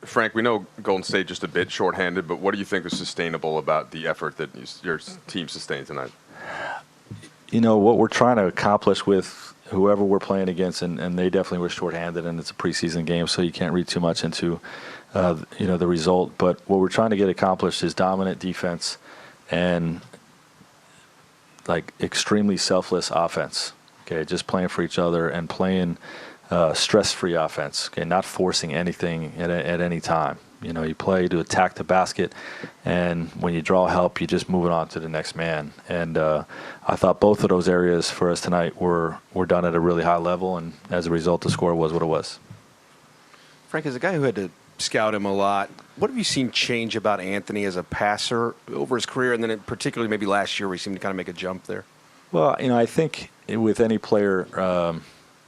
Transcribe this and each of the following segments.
Frank, we know Golden State just a bit shorthanded, but what do you think is sustainable about the effort that your team sustained tonight? You know, what we're trying to accomplish with whoever we're playing against, and they definitely were shorthanded, and it's a preseason game, so you can't read too much into, the result. But what we're trying to get accomplished is dominant defense and, like, extremely selfless offense, okay, just playing for each other and playing stress-free offense, okay, not forcing anything at any time. You know, you play to attack the basket, and when you draw help, you just move it on to the next man. And I thought both of those areas for us tonight were done at a really high level, and as a result, the score was what it was. Frank, as a guy who had to scout him a lot, what have you seen change about Anthony as a passer over his career, and then particularly maybe last year where he seemed to kind of make a jump there? Well, you know, I think with any player,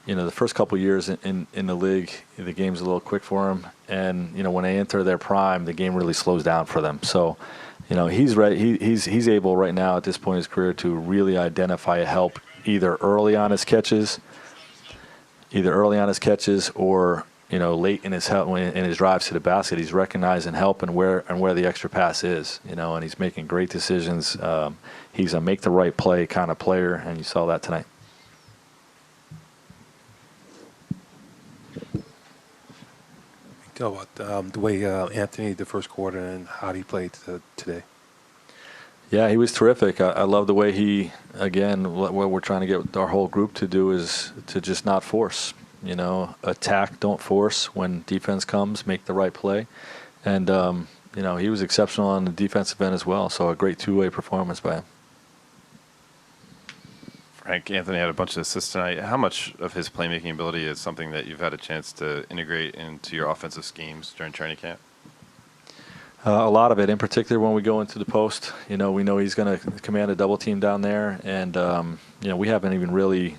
you know, the first couple of years in the league, the game's a little quick for him. And, you know, when they enter their prime, the game really slows down for them. So, you know, he's able right now at this point in his career to really identify a help either early on his catches or, you know, late in his drives to the basket. He's recognizing help and where the extra pass is, you know, and he's making great decisions. He's a make the right play kind of player, and you saw that tonight. Tell about the way Anthony, the first quarter, and how he played today. Yeah, he was terrific. I love the way he, again, what we're trying to get our whole group to do is to just not force. You know, attack, don't force. When defense comes, make the right play. And, you know, he was exceptional on the defensive end as well, so a great two-way performance by him. Frank, Anthony had a bunch of assists tonight. How much of his playmaking ability is something that you've had a chance to integrate into your offensive schemes during training camp? A lot of it, in particular when we go into the post. You know, we know he's going to command a double team down there, and, you know, we haven't even really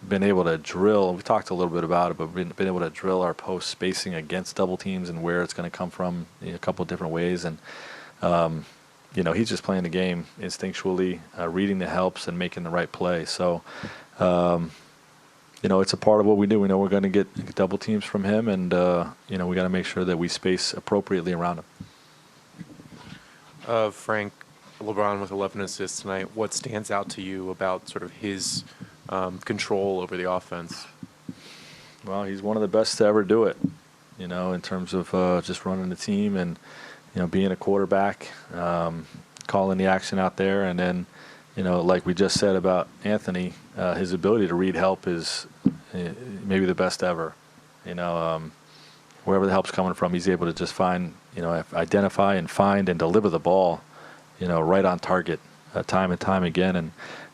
been able to drill. We talked a little bit about it, but been able to drill our post spacing against double teams and where it's going to come from in a couple of different ways. And, you know, he's just playing the game instinctually, reading the helps and making the right play. So, you know, it's a part of what we do. We know we're going to get double teams from him, and, you know, we got to make sure that we space appropriately around him. Frank, LeBron with 11 assists tonight. What stands out to you about sort of his control over the offense? Well, he's one of the best to ever do it, you know, in terms of just running the team and, you know, being a quarterback, calling the action out there. And then, you know, like we just said about Anthony, his ability to read help is maybe the best ever. You know, wherever the help's coming from, he's able to just find, you know, identify and find and deliver the ball, you know, right on target time and time again.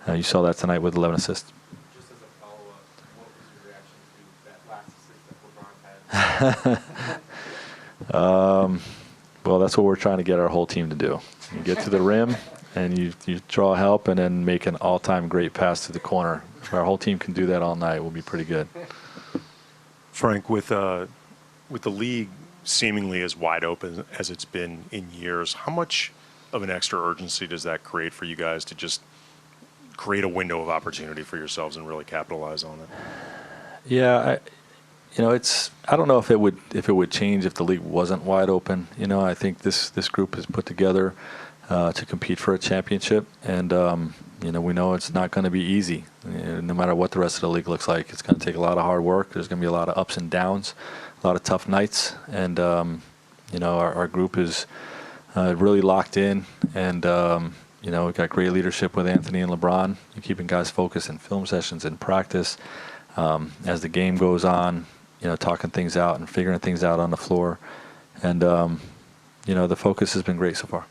And you saw that tonight with 11 assists. Just as a follow-up, what was your reaction to that last assist that LeBron had? Well, that's what we're trying to get our whole team to do. You get to the rim, and you draw help, and then make an all-time great pass to the corner. If our whole team can do that all night, we'll be pretty good. Frank, with the league seemingly as wide open as it's been in years, how much of an extra urgency does that create for you guys to just create a window of opportunity for yourselves and really capitalize on it? Yeah, you know, I don't know if it would change if the league wasn't wide open. You know, I think this group is put together to compete for a championship, and you know, we know it's not going to be easy. No matter what the rest of the league looks like, it's going to take a lot of hard work. There's going to be a lot of ups and downs, a lot of tough nights, and you know, our group is really locked in, and you know, we've got great leadership with Anthony and LeBron, keeping guys focused in film sessions and practice. As the game goes on, you know, talking things out and figuring things out on the floor. And, you know, the focus has been great so far.